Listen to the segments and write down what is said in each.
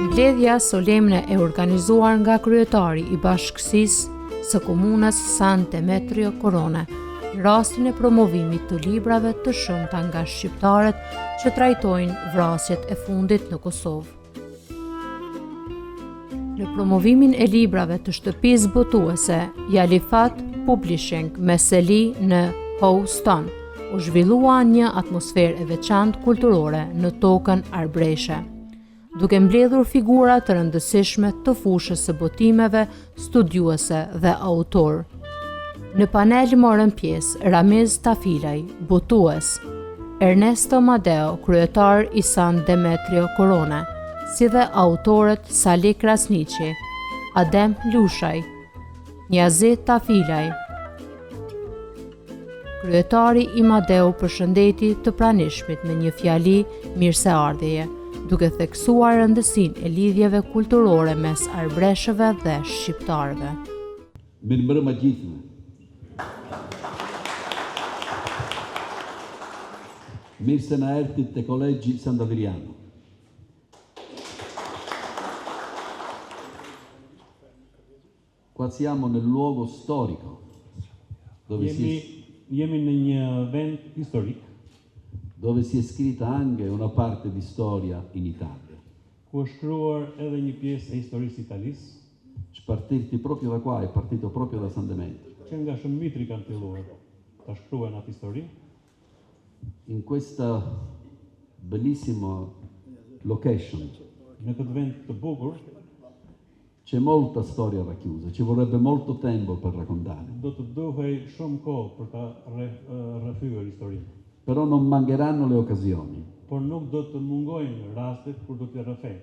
Mbledhja solemne e organizuar nga kryetari i bashkësisë së komunës San Demetrio Korone, në rastin e promovimit të librave të shumta nga shqiptarët që trajtojnë vrasjet e fundit në Kosovë. Në promovimin e librave të shtëpisë botuese Jalifat Publishing me seli në Houston, u zhvillua një atmosferë e veçantë kulturore në tokën arbëreshe, duke mbledhur figura të rëndësishme të fushës së botimeve, studiuese dhe autor. Në panel morën pjesë Ramiz Tafilaj, botues, Ernesto Madeo, kryetar i San Demetrio Korone, si dhe autorët Sali Krasniqi, Adem Lushaj, Njazit Tafilaj. Kryetari i Madeo përshëndeti të pranishmit me një fjali mirëseardhjeje, duke theksuar rëndësinë e lidhjeve kulturore mes arbreshëve dhe shqiptarëve. Mirëmbrëma gjithëve. Mirë se na erdhët te Colleghi Sant'Adriano. Qua siamo nel luogo storico dove jemi në një vend historik dove si è scritta anche una parte di storia in Italia. Ku është shkruar edhe një pjesë e historisë Italisë. Partiti proprio da qua, è partito proprio da San Demetrio. Që nga Shëmbitri kanë filluar ta shkruajnë atë histori. In questa bellissima location Në këtë vend të bukur c'è molta storia racchiusa, ci vorrebbe molto tempo per raccontare. do të duhej shumë kohë për ta rrëfyer historinë. Però non mancheranno le occasioni. Por nuk do të mungojnë rastet kur do të rrëfej.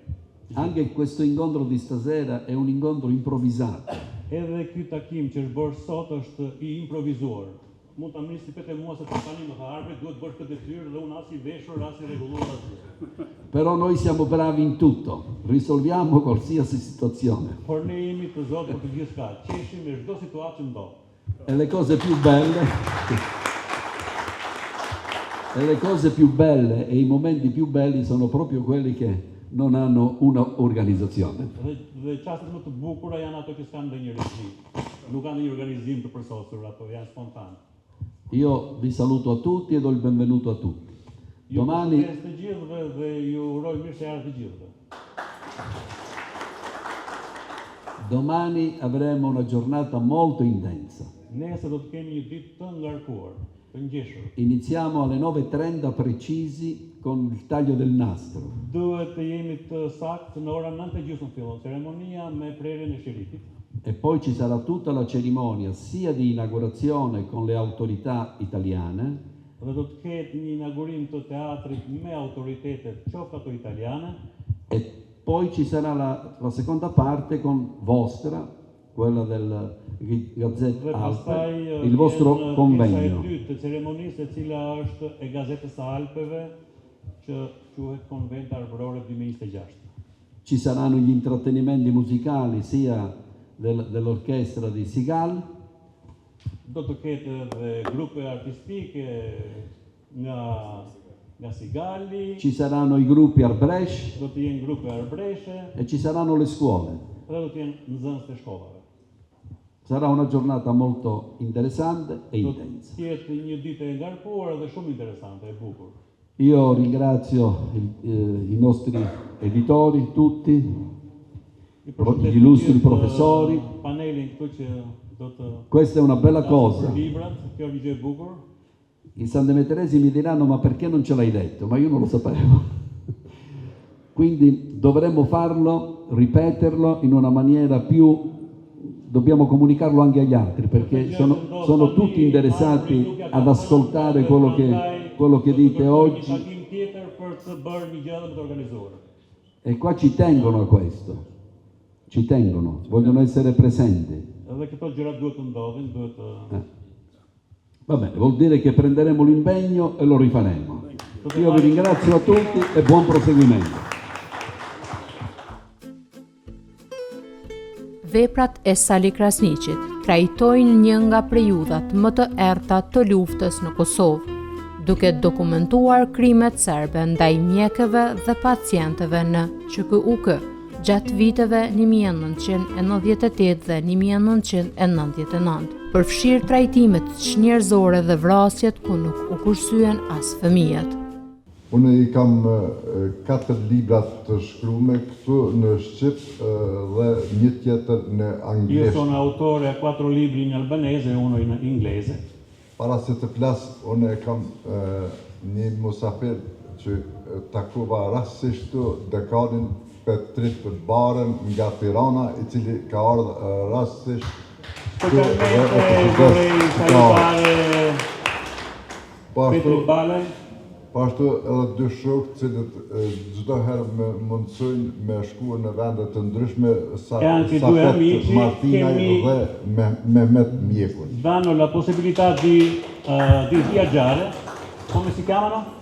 Anche questo incontro di stasera è un incontro improvvisato. Edhe ky takim që është bërë sot është i improvisuar. Mund ta mrisni petë mua se tani më ka ardhur, duhet bësh këtë detyrë dhe unë as i veshur, as i rregulluar asgjë. Però noi siamo bravi in tutto, risolviamo qualsiasi situazione. Por ne jemi të zotë për të gjithçka, qeshim me çdo situatë që ndodh. E le cose più belle e i momenti più belli sono proprio quelli che non hanno una organizzazione. Dhe çastet më të bukura janë ato që s'kan ndonjë rrezik. Nuk kanë një organizim të përsosur, ato janë spontane. Io vi saluto a tutti e do il benvenuto a tutti. Domani të gjithëve dhe ju uroj mirëseardhje të gjithëve. Domani avremo una giornata molto intensa. Nesër do të kemi një ditë të ngarkuar, të ngjeshur. Iniziamo alle 9:30 precisi con il taglio del nastro. Duhet të jemi të saktë në ora 9:30 fillon ceremonia me prerjen e shiritit. E poi ci sarà tutta la cerimonia sia di inaugurazione con le autorità italiane, Dhe do të ketë një inaugurim të teatrit me autoritetet qoftë ato italiane. e poi ci sarà la seconda parte con vostra, quella del Gazzetta Alpe, il vostro convegno. Pjesa e dytë të ceremonisë, e cila është e Gazetës së Alpeve, që quhet Konvent Arbërore 2026. Ci saranno gli intrattenimenti musicali sia dell'orchestra di Sigal, Do të ketë edhe grupe artistike nga Sigali, ci saranno i gruppi Arbresh do të jenë grupe arbreshe, e ci saranno le scuole. dhe do të jenë nxënës të shkollave. Sarà una giornata molto interessante e Do intensa. të jetë një ditë e ngarkuar dhe shumë interesante e bukur. Io ringrazio i nostri editori, tutti, gli illustri professori. Panelin këtu që do të Questa è una bella cosa. librat, kjo është një gjë e bukur. I sandemeteresi mi diranno ma perché non ce l'hai detto? Ma io non lo sapevo. Quindi dovremmo farlo, ripeterlo in una maniera più... Dobbiamo comunicarlo anche agli altri perché sono tutti interessati ad ascoltare quello che dite oggi e qua ci tengono a questo, ci tengono, vogliono essere presenti. Va bene, vuol dire che prenderemo l'impegno e lo rifaremo. Io vi ringrazio a tutti e buon proseguimento. Veprat e Sali Krasniqit trajtojnë një nga periudhat më të errta të luftës në Kosovë, duke dokumentuar krimet serbe ndaj mjekëve dhe pacientëve në QKUK gjatë viteve 1998 dhe 1999, përfshirë trajtimet çnjerëzore dhe vrasjet ku nuk u kursyen as fëmijët. Unë I kam 4 libra të shkruar këtu në shqip dhe një tjetër në Io anglisht. sono autore a 4 libri in albanese e uno in inglese. Para se të flas, unë kam një musafir që takova rastësisht këtu dekanin Petrit Barën nga Tirana, I cili ka ardhur rastësisht. Specialmente vorrei salutare Petrit Balaj. Pashtu edhe 2 shokë cilët çdo herë më mundsojnë me shkuar në vende të ndryshme anche 2 amici Martinaj che dhe Mehmet Mjekun. danno la possibilità di viaggiare. Come si chiamano?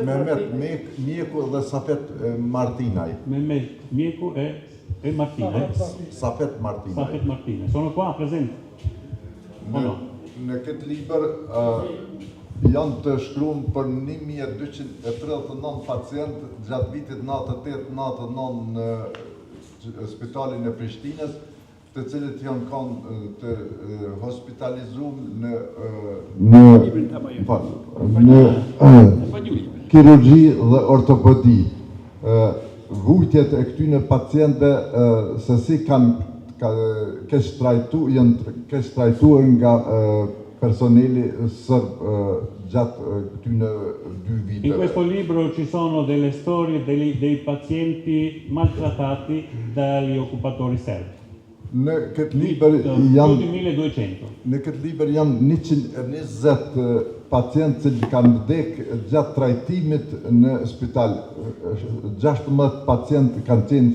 Mehmet Mjeku dhe Safet Martinaj. Mehmet Mjeku e Martinez. Safet Martinaj. Safet Martinez. Sono qua presenti? O no? Në këtë libër janë të shkruar për 1239 pacientë gjatë vitit 98-99 në spitalin e Prishtinës, të cilët janë kanë të hospitalizuar në kirurgji dhe ortopedi. Vujtjet e këtyre pacientëve se si kanë keq trajtuar nga personeli serb gjatë këtyre 2 viteve. In questo libro ci sono delle storie dei pazienti maltrattati dagli occupatori serbi. Në këtë libër Più di 1200. Në këtë libër janë 120 pacientë që kanë vdek gjatë trajtimit në spital. 16 pacientë kanë qenë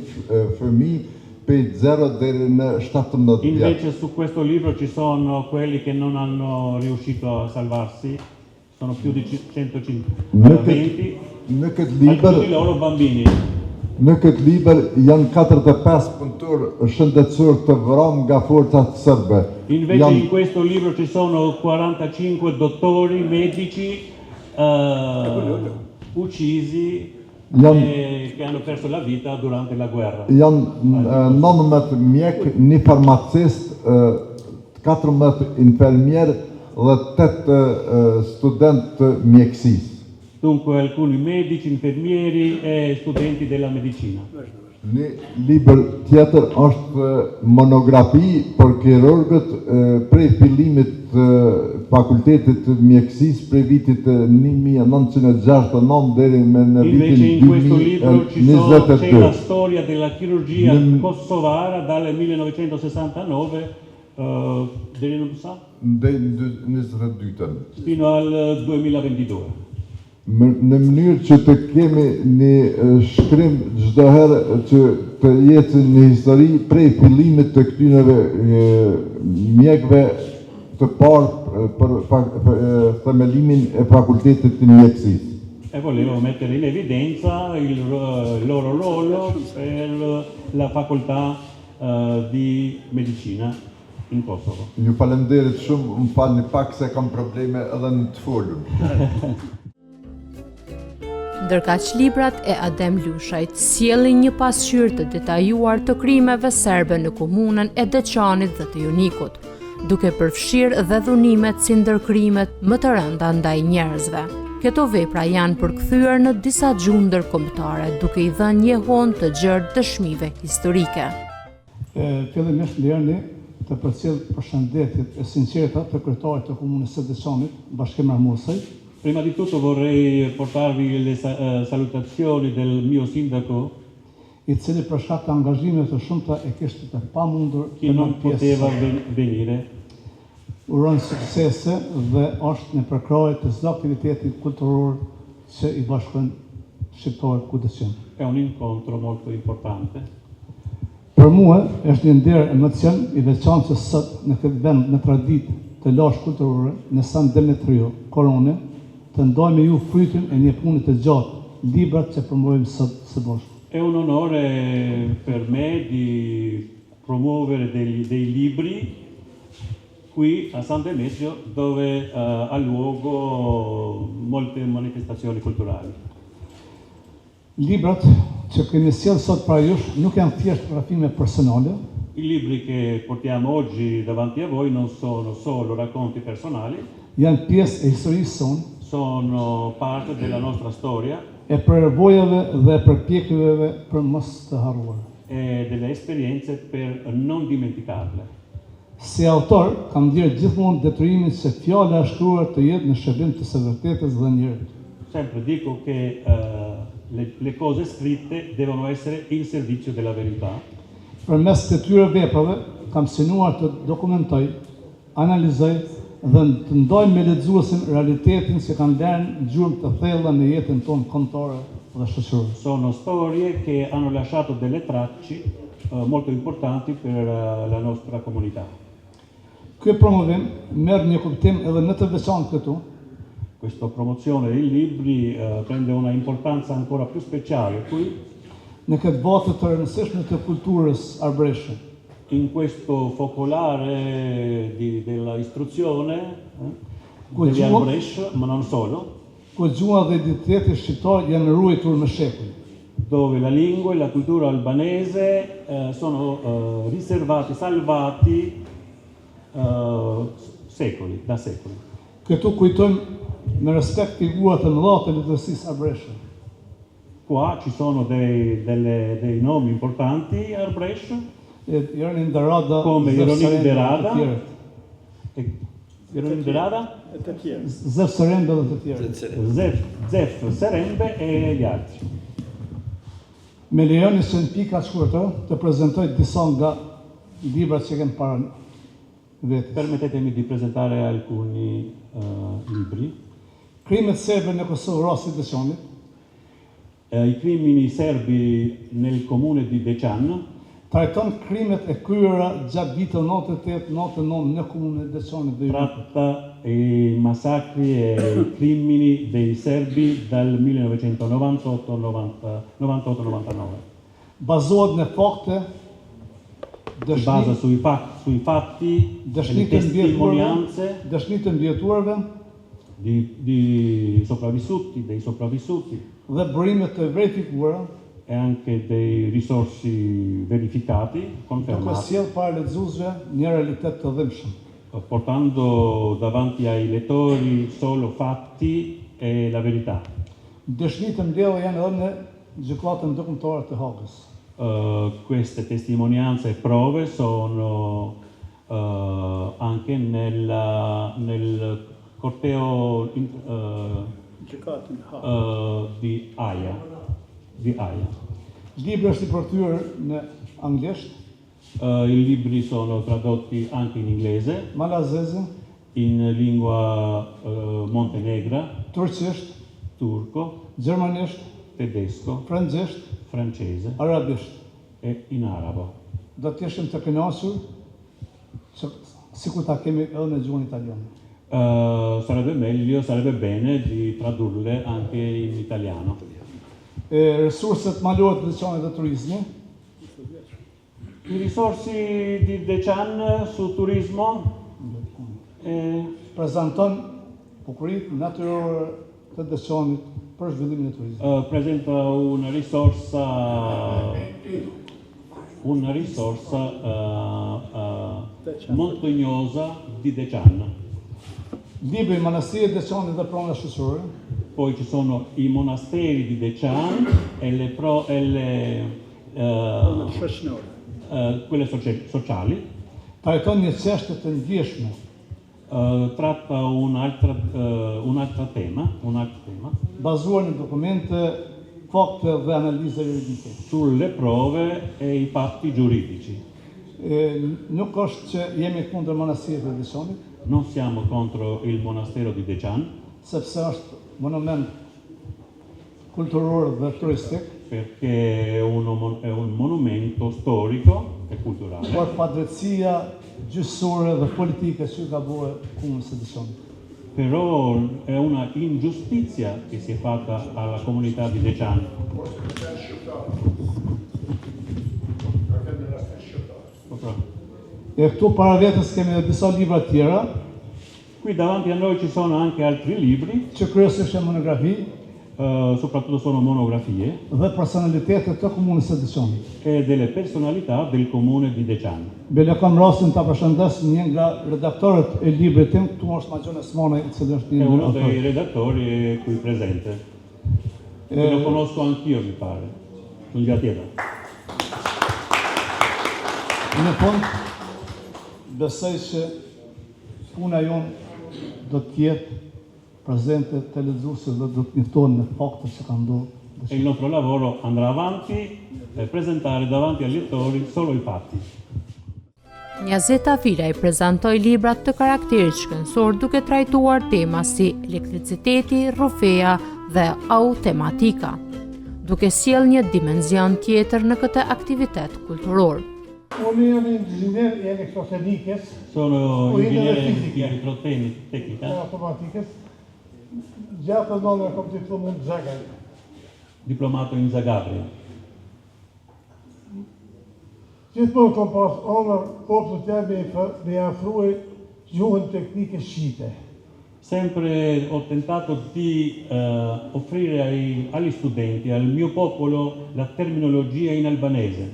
fëmijë pej 0 deri në 17 vjeç. Invece su questo libro ci sono quelli che non hanno riuscito a salvarsi, sono più di 120, Në këtë libër alcuni loro bambini. Në këtë libër janë 45 punëtor shëndetësor të vrarë nga forcat serbe. Invece in questo libro ci sono 45 dottori, medici uccisi che hanno perso la vita durante la guerra. Janë 19 mjek, një farmacist, 14 infermier dhe 8 student të mjekësisë. Dunque alcuni medici, infermieri e studenti della medicina. Një libër tjetër është monografi për kirurgët prej fillimit të fakultetit të mjekësisë prej vitit 1969 deri në Invece in questo libro c'è la 2022. storia della chirurgia kosovara dal 1969 fino al 2022. Në mënyrë që të kemi një shkrim çdo herë që të jetë një histori prej fillimit të këtyneve mjekëve të parë për themelimin e fakultetit të mjekësisë. E volevo mettere in evidenza il loro ruolo per la facoltà di medicina in Kosovo. Ju falenderit shumë, më falni pak se kam probleme edhe në të folur. Ndërkaq librat e Adem Lushajt sjellin një pasqyrë të detajuar të krimeve serbe në komunën e Deçanit dhe të Jonikut, duke përfshirë dhe dhunimet si ndërkrimet më të rënda ndaj njerëzve. Këto vepra janë përkthyer në disa gjuhë ndërkombëtare, duke I dhënë një hon të gjerë dëshmive historike. Fillimisht lirni të përcjell përshëndetjet e sinqerta të kryetarit të komunës së Deçanit, Bashkim Ramosaj. Prima di tutto vorrei portarvi le salutazioni del mio sindaco, I cili për shkak të angazhimeve të shumta e kishte të pamundur che non poteva venire. Uron suksese dhe është në përkrahje të çdo aktiviteti kulturor që I bashkon shqiptarët kudo që janë. È un incontro molto importante. Për mua është një nder emocion I veçantë që sot në këtë vend në traditë të lash kulturore në San Demetrio, Korone, të ndaj me ju frytin e një pune të gjatë, librat që promovojmë së bashku. È un onore per me di promuovere dei libri qui a San Demetrio dove ha luogo molte manifestazioni culturali. Librat që kemi sjellë sot para jush nuk janë thjesht rafime personale. I libri che portiamo oggi davanti a voi non sono solo racconti personali, Janë pjesë e historisë sonë, sono parte della nostra storia e përvojave dhe përpjekjeve për mos të harruar. e delle esperienze per non dimenticarle. Si autor, kam ndjerë gjithmonë detyrimin se fjala e shkruar të jetë në shërbim të së vërtetës dhe njerëzit. Sempre dico che le cose scritte devono essere in servizio della verità. Përmes të tyre veprave, kam synuar të dokumentoj, analizoj dhe të ndaj me lexuesin realitetin që kanë lënë gjurmë të thella në jetën tonë kombëtare dhe shoqërore. Sono storie che hanno lasciato delle tracce molto importanti per la nostra comunità. Ky promovim merr një kuptim edhe në të veçantë këtu, Questa promozione dei libri prende una importanza ancora più speciale qui, në këtë botë të rëndësishme të kulturës arbëreshe. in questo focolare della istruzione degli Albrecht, ma non solo, Ku gjua dhe identiteti shqiptar janë ruajtur me shekuj. dove la lingua e la cultura albanese sono riservati, salvati secoli, da secoli. Këtu kujtojmë me respekt figurat e mëdha të letërsisë arbëreshe. Qua ci sono dei nomi importanti Albrecht, Jeronim Derada, come Zef Jeronim Serembe Derada, dhe të tjerët. Jeronim Derada, Zef Serembe dhe të tjerët. Zef Serembe e gli altri. Me lejoni që në pika shkurtër të prezentoj disa nga librat që kem para vetes. Permettetemi di presentare alcuni libri. Krimet serbe në Kosovë rasti i Deçanit, I crimini serbi nel comune di Deçan trajton krimet e kryera gjatë viteve 98-99 në komunën e Deçanit dhe tratta i massacri e i crimini dei serbi dal 1998-99. bazohet në fakte, Si basa sui fatti, le testimonianze dëshmi të mbjeturve dei sopravvissuti dhe burimet të verifikuara, e anche dei risorsi verificati, duke confermati, sjell para lexuesve një realitet të dhimbshëm. portando davanti ai lettori solo fatti e la verità. Dëshmi të mbledhura janë edhe në gjykatën ndërkombëtare të Hagës. Queste testimonianze e prove sono anche nel corteo di Haia. Libri është i përkthyer në anglisht, I libri sono tradotti anche in inglese, malazeze, in lingua montenegra, turqisht, turco, gjermanisht, tedesco, frëngjisht, francese arabisht. e in arabo. Do të jeshim të kënaqur që sikur ta kemi edhe në gjuhën italiane. Sarebbe bene di tradurle anche in italiano. Resurset malore të Deçanit dhe turizmi, I risorsi di Deçan su turismo prezanton bukuritë natyrore të Deçanit për zhvillimin e turizmit. presenta una risorsa montagnosa di Deçan. Libri Manastirit e Deçanit dhe prona shoqërore, Poi ci sono i monasteri di Deçan e quelle sociali. trajton një çështje të ndjeshme, Tratta un'altra tema, bazuar në dokumente, fakte dhe analiza juridike. sulle prove e i fatti giuridici. Nuk është që jemi kundër Manastirit të Deçanit, Non siamo contro il monastero di Deçan sepse është monument kulturor dhe turistik, perché è un monumento storico e culturale, por padrejtësia gjyqësore dhe politike që ka bërë Komunës së Decçanit. Però è una ingiustizia che si è fatta alla comunità di Decciano. E këtu para vetës kemi edhe disa libra tjera, Qui davanti a noi ci sono anche altri libri, që kryesisht janë monografi soprattutto sono monografie, dhe personalitetet të Komunës së Decçanit. e delle personalità del comune di Decciano. Bile kam rastin ta përshëndes një nga redaktorët e librit tim, këtu është Magjon Esmane, i cili është È një uno dei autor. redattori qui presente. E lo conosco anch'io, mi pare. Non già tjetër. Në fund, besoj që puna jonë do të jetë prezente të lexuesit dhe do të njoftohen me fakte që kanë ndodhur. E il nostro lavoro andrà avanti per presentare davanti agli lettori solo i fatti. Njazeta Fila i prezantoi librat të karakterit shkencor duke trajtuar tema si elektriciteti, rrufeja dhe automatika, duke sjell një dimension tjetër në këtë aktivitet kulturor. Unë jam inxhinier i elektroteknikës, Sono Ui, ingegnere della di fisica. elettrotecnica, automatikës. Gjatë nëna kom diplomë në Zagabria. diplomato in Zagabria. Gjithmonë kom pas honor popullit tim me afruaj gjuhën teknike shqipe. Sempre ho tentato di offrire agli studenti, al mio popolo, la terminologia in albanese.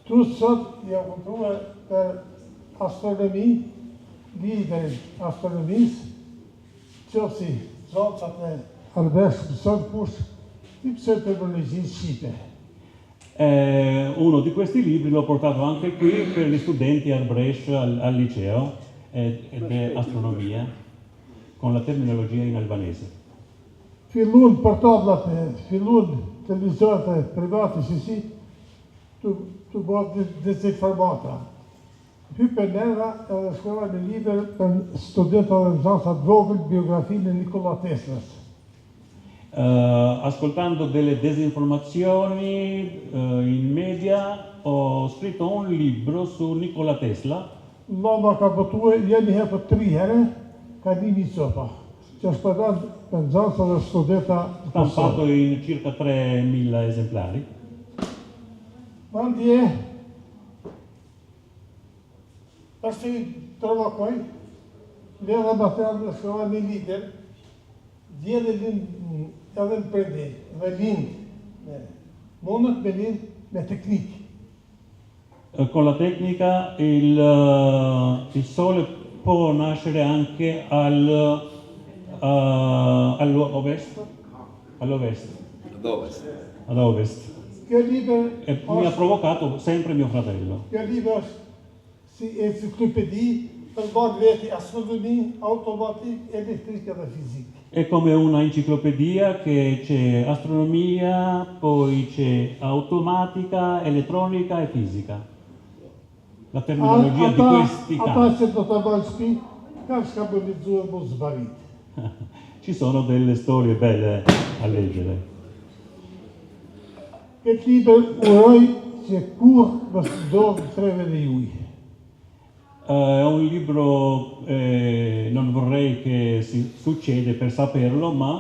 Këtu sot jam kuptuar për astronomi, librin astronomisë, qofsi zoncat e albesh mëson kush, ti pse terminologjisë shqipe. Uno di questi libri l'ho portato anche qui per gli studenti al Brescia, al liceo, ed è astronomia, con la terminologia in albanese. Fillun portablat, fillun televizorët private që si, të bëhet dezinformata. Hype nera edhe shkrova në libër për studentët dhe nxënësat vogël biografinë e Nikola Teslës. Ascoltando delle desinformazioni in media ho scritto un libro su Nikola Tesla. Allah ma ka botuar jeni herë për 3 herë, ka një copa, që është përdan për nxënësat dhe studenta të Stampato in circa 3.000 esemplari. Mandje, është i provokoj, le dhe më thënë në shkrova një lider, djede lind edhe në prendi, dhe lind, mundët me lind me teknikë. Con la tecnica il sole può nascere anche all'ovest, ad ovest. Kjo liber E mi ha provocato sempre mio fratello. Kjo liber është si enciklopedi për bërë veti astronomi, automatik, elektrike dhe fizikë. È come una enciclopedia che c'è astronomia, poi c'è automatica, elettronica e fisica. La terminologia di questi Ata campi. që do të bëjnë shtëpi, ka shka më lexuar mos zbarit. Ci sono delle storie belle a leggere. Këtë liber uroj që kur mos ndodhë treve dhe juj. È un libro, non vorrei che succede per saperlo, ma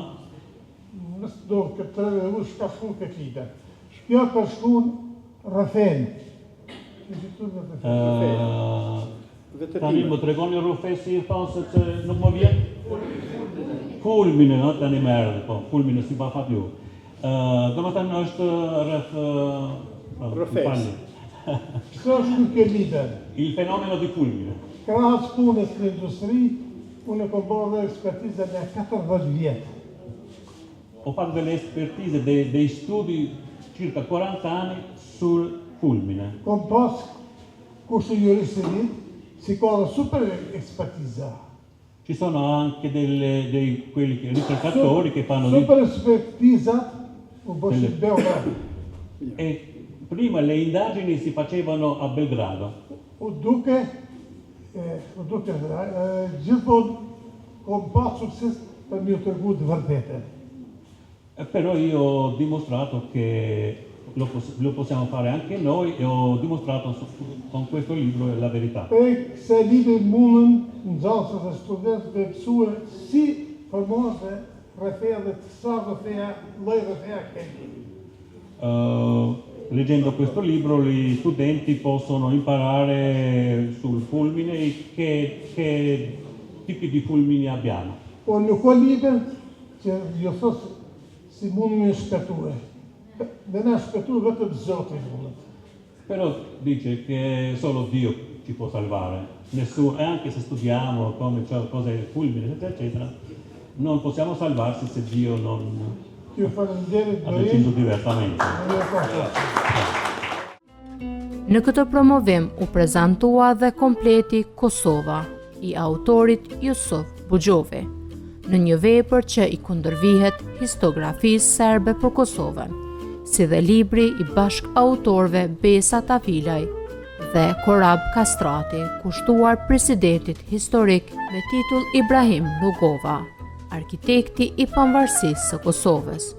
Nësë ndodhë këtë treve dhe juj, shka shku këtë liber. Kjo ka shkun rëfen. tani më tregoni Rufesi thonë se që nuk më vjen. Fulmine, no? Tani më erdhi, po, fulmine si pa fat ju. Do më thënë është rreth Rufesi. Këso shku këtë liber. Il fenomeno di fulmine. Krahas punës në industri, unë e kom bërë dhe ekspertizë me 40 vjetë. Ho fatto delle espertise, dei studi circa 40 anni sul fulmine. Kom pas kursu juristi, si ka dhe super ekspertiza. Ci sono anche quelli ricercatori che fanno Super ekspertiza u bëshit Beograd. e prima le indagini si facevano a Belgrado. U duke, gjithmonë kom pas sukses për mjë tërgu të vërtetën. Però io ho dimostrato che lo possiamo fare anche noi e ho dimostrato con questo libro la verità. Se libri mundën nxënësët dhe studentët e mësuar si formohet rrethea dhe sa rrethea, lloj rrethea kemi. Leggendo questo libro gli studenti possono imparare sul fulmine che tipi di fulmini abbiamo. Po nuk ka libër që ju thos si mundemi shpëtue. Ne na shpëtu vetëm Zoti mundet. Però dice che solo Dio ci può salvare. Nessuno, e anche se studiamo come cosa è il fulmine, eccetera, eccetera, non possiamo salvarsi se Dio non ha deciso diversamente. Në këtë promovim u prezantua dhe kompleti Kosova i autorit Jusuf Buxhovi, në një vepër që i kundërvihet historiografisë serbe për Kosovën, si dhe libri i bashk autorëve Besa Tafilaj dhe Korab Kastrati, kushtuar presidentit historik me titull Ibrahim Rugova, arkitekti i pavarësisë së Kosovës.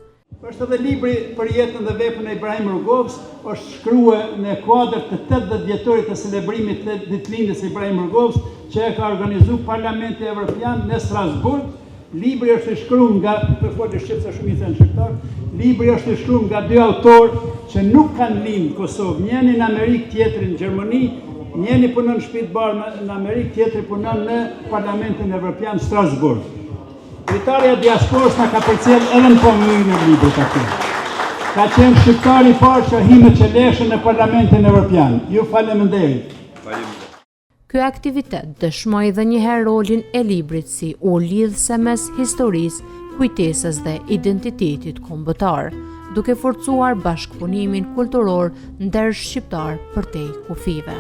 Është edhe libri për jetën dhe veprën e Ibrahim Rugovës, është shkruar në kuadër të 80 vjetorit të celebrimit të ditëlindjes së Ibrahim Rugovës, që e ka organizuar Parlamenti Evropian në Strasburg. Libri është i shkruar nga, përfoli shqiptar shumë i thënë shqiptar, libri është i shkruar nga dy autorë që nuk kanë lindë në Kosovë, njëri në Amerikë, tjetri në Gjermani, njëri punon në shtëpi të bardhë në Amerikë, tjetri punon në Parlamentin Evropian Strasburg. Dritarja diasporës na ka përcjell edhe në pomërin e librit aty. Ka qenë shqiptari i parë që hi me çeleshën në Parlamentin Evropian. Ju faleminderit. Ky aktivitet dëshmoi edhe një herë rolin e librit si lidhse mes historisë, kujtesës dhe identitetit kombëtar, duke forcuar bashkëpunimin kulturor ndër shqiptar përtej kufive.